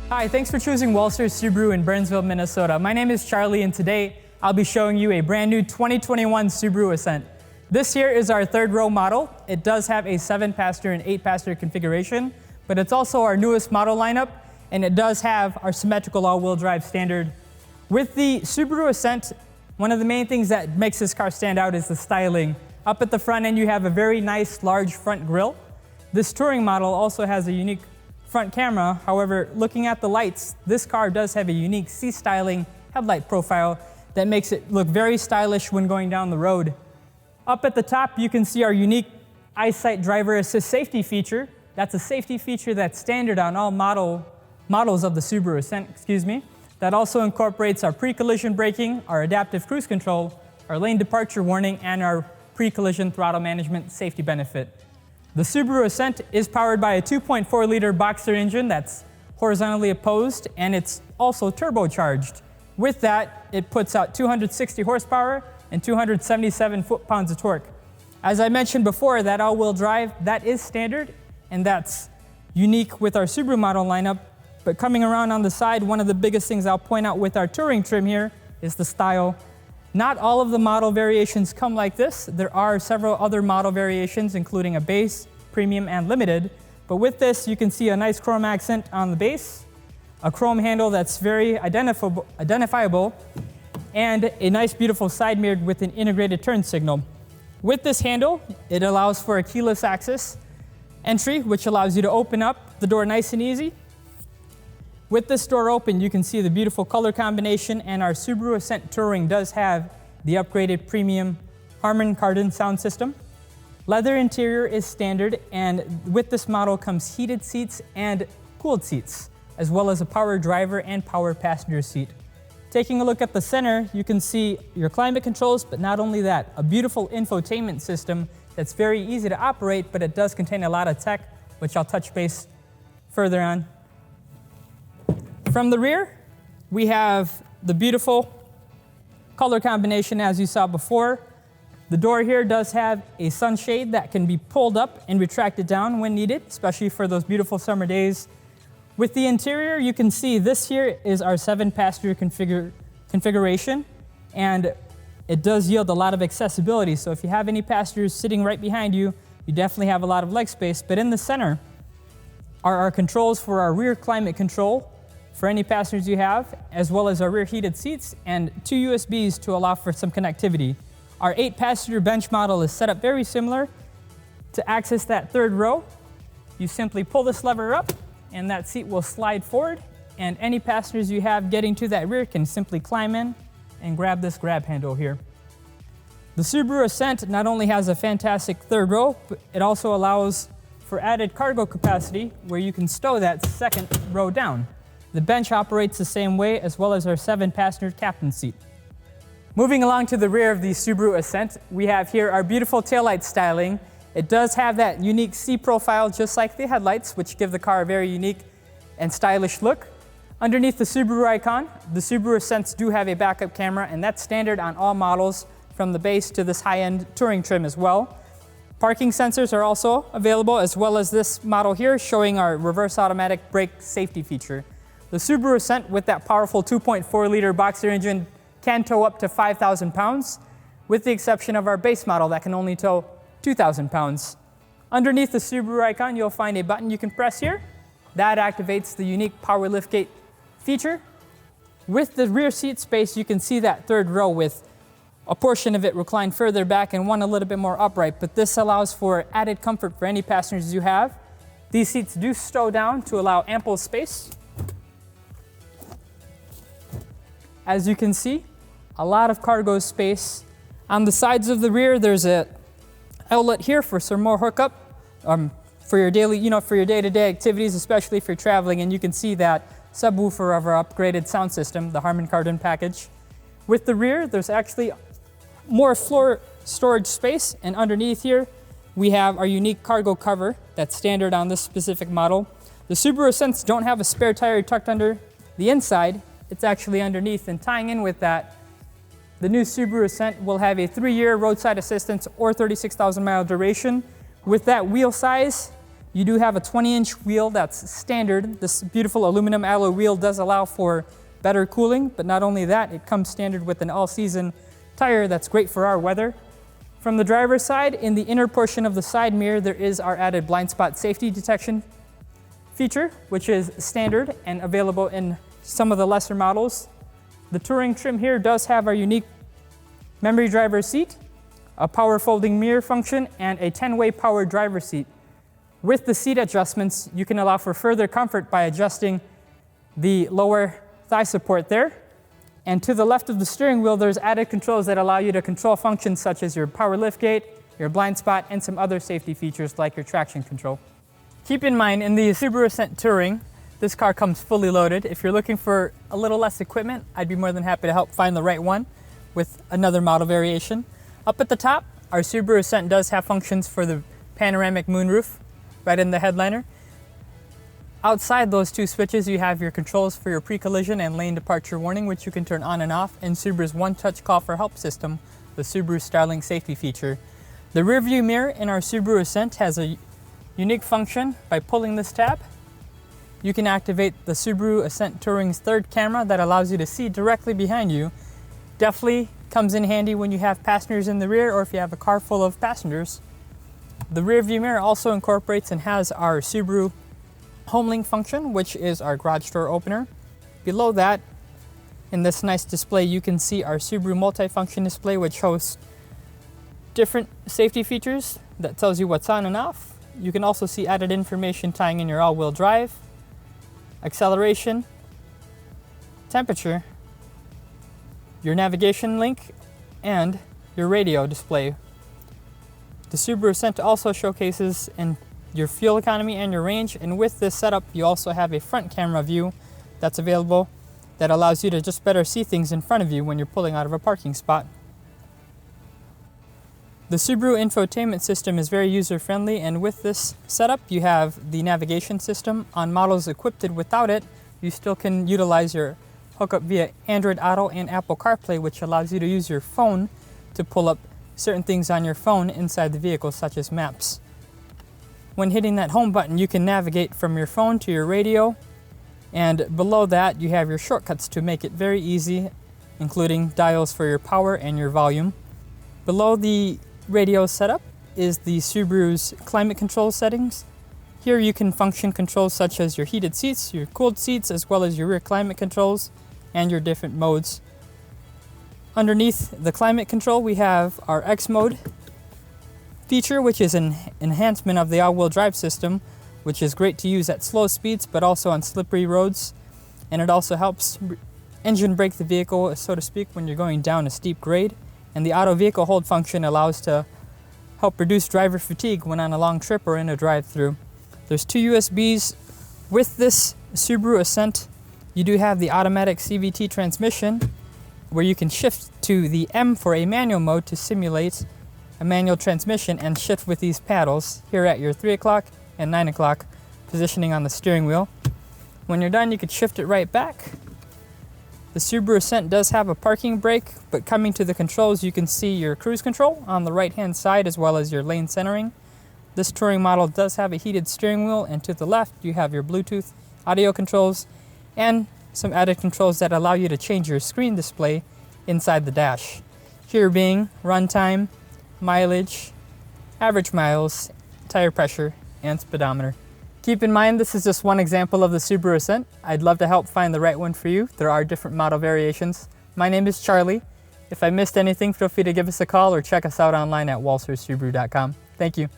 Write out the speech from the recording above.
Hi, thanks for choosing Walser Subaru in Burnsville, Minnesota. My name is Charlie, and today I'll be showing you a brand new 2021 Subaru Ascent. This here is our third row model. It does have a 7-passenger and 8-passenger configuration, but it's also our newest model lineup, and it does have our symmetrical all-wheel drive standard. With the Subaru Ascent, one of the main things that makes this car stand out is the styling. Up at the front end, you have a very nice, large front grille. This touring model also has a unique front camera. However, looking at the lights, this car does have a unique C-styling headlight profile that makes it look very stylish when going down the road. Up at the top, you can see our unique EyeSight driver assist safety feature. That's a safety feature that's standard on all models of the Subaru Ascent, That also incorporates our pre-collision braking, our adaptive cruise control, our lane departure warning, and our pre-collision throttle management safety benefit. The Subaru Ascent is powered by a 2.4-liter Boxer engine that's horizontally opposed, and it's also turbocharged. With that, it puts out 260 horsepower and 277 foot-pounds of torque. As I mentioned before, that all-wheel drive, that is standard, and that's unique with our Subaru model lineup. But coming around on the side, one of the biggest things I'll point out with our touring trim here is the style. Not all of the model variations come like this. There are several other model variations, including a base, premium, and limited. But with this, you can see a nice chrome accent on the base, a chrome handle that's very identifiable, and a nice, beautiful side mirror with an integrated turn signal. With this handle, it allows for a keyless access entry, which allows you to open up the door nice and easy. With this door open, you can see the beautiful color combination, and our Subaru Ascent Touring does have the upgraded premium Harman Kardon sound system. Leather interior is standard, and with this model comes heated seats and cooled seats, as well as a power driver and power passenger seat. Taking a look at the center, you can see your climate controls, but not only that, a beautiful infotainment system that's very easy to operate, but it does contain a lot of tech, which I'll touch base further on. From the rear, we have the beautiful color combination as you saw before. The door here does have a sunshade that can be pulled up and retracted down when needed, especially for those beautiful summer days. With the interior, you can see this here is our 7-passenger configuration, and it does yield a lot of accessibility. So if you have any passengers sitting right behind you, you definitely have a lot of leg space. But in the center are our controls for our rear climate control, for any passengers you have, as well as our rear heated seats and 2 USBs to allow for some connectivity. Our 8-passenger bench model is set up very similar. To access that third row, you simply pull this lever up and that seat will slide forward, and any passengers you have getting to that rear can simply climb in and grab this grab handle here. The Subaru Ascent not only has a fantastic third row, but it also allows for added cargo capacity where you can stow that second row down. The bench operates the same way, as well as our 7-passenger captain seat. Moving along to the rear of the Subaru Ascent, we have here our beautiful taillight styling. It does have that unique C profile, just like the headlights, which give the car a very unique and stylish look. Underneath the Subaru icon, the Subaru Ascents do have a backup camera, and that's standard on all models from the base to this high-end touring trim as well. Parking sensors are also available, as well as this model here showing our reverse automatic brake safety feature. The Subaru Ascent with that powerful 2.4-liter Boxer engine can tow up to 5,000 pounds, with the exception of our base model that can only tow 2,000 pounds. Underneath the Subaru icon, you'll find a button you can press here. That activates the unique power liftgate feature. With the rear seat space, you can see that third row with a portion of it reclined further back and one a little bit more upright, but this allows for added comfort for any passengers you have. These seats do stow down to allow ample space. As you can see, a lot of cargo space. On the sides of the rear, there's an outlet here for some more hookup for your daily, for your day-to-day activities, especially if you're traveling. And you can see that subwoofer of our upgraded sound system, the Harman Kardon package. With the rear, there's actually more floor storage space, and underneath here, we have our unique cargo cover that's standard on this specific model. The Subaru Ascents don't have a spare tire tucked under the inside. It's actually underneath, and tying in with that, the new Subaru Ascent will have a 3-year roadside assistance or 36,000 mile duration. With that wheel size, You do have a 20-inch wheel that's standard. This beautiful aluminum alloy wheel does allow for better cooling, but not only that, it comes standard with an all-season tire that's great for our weather. From the driver's side, in the inner portion of the side mirror, there is our added blind spot safety detection feature, which is standard and available in some of the lesser models. The touring trim here does have our unique memory driver seat, a power folding mirror function, and a 10-way power driver seat. With the seat adjustments, you can allow for further comfort by adjusting the lower thigh support there. And to the left of the steering wheel, there's added controls that allow you to control functions such as your power liftgate, your blind spot, and some other safety features like your traction control. Keep in mind, in the Subaru Ascent Touring, this car comes fully loaded. If you're looking for a little less equipment, I'd be more than happy to help find the right one with another model variation. Up at the top, our Subaru Ascent does have functions for the panoramic moonroof right in the headliner. Outside those two switches, you have your controls for your pre-collision and lane departure warning, which you can turn on and off, and Subaru's one-touch call for help system, the Subaru Starlink safety feature. The rear view mirror in our Subaru Ascent has a unique function. By pulling this tab, you can activate the Subaru Ascent Touring's third camera that allows you to see directly behind you. Definitely comes in handy when you have passengers in the rear or if you have a car full of passengers. The rear view mirror also incorporates and has our Subaru HomeLink function, which is our garage door opener. Below that, in this nice display, you can see our Subaru multifunction display, which hosts different safety features that tells you what's on and off. You can also see added information tying in your all-wheel drive, acceleration, temperature, your navigation link, and your radio display. The Subaru Ascent also showcases your fuel economy and your range, and with this setup you also have a front camera view that's available that allows you to just better see things in front of you when you're pulling out of a parking spot. The Subaru Infotainment system is very user-friendly, and with this setup you have the navigation system. On models equipped without it, you still can utilize your hookup via Android Auto and Apple CarPlay, which allows you to use your phone to pull up certain things on your phone inside the vehicle, such as maps. When hitting that home button, you can navigate from your phone to your radio, and below that you have your shortcuts to make it very easy, including dials for your power and your volume. Below the radio setup is the Subaru's climate control settings. Here you can function controls such as your heated seats, your cooled seats, as well as your rear climate controls and your different modes. Underneath the climate control, we have our X mode feature, which is an enhancement of the all-wheel drive system, which is great to use at slow speeds but also on slippery roads. And it also helps engine brake the vehicle, so to speak, when you're going down a steep grade. And the auto vehicle hold function allows to help reduce driver fatigue when on a long trip or in a drive-through. There's two USBs. With this Subaru Ascent, you do have the automatic CVT transmission, where you can shift to the M for a manual mode to simulate a manual transmission and shift with these paddles here at your 3 o'clock and 9 o'clock positioning on the steering wheel. When you're done, you can shift it right back. The Subaru Ascent does have a parking brake, but coming to the controls, you can see your cruise control on the right-hand side as well as your lane centering. This touring model does have a heated steering wheel, and to the left you have your Bluetooth audio controls and some added controls that allow you to change your screen display inside the dash. Here being runtime, mileage, average miles, tire pressure, and speedometer. Keep in mind, this is just one example of the Subaru Ascent. I'd love to help find the right one for you. There are different model variations. My name is Charlie. If I missed anything, feel free to give us a call or check us out online at walsersubaru.com. Thank you.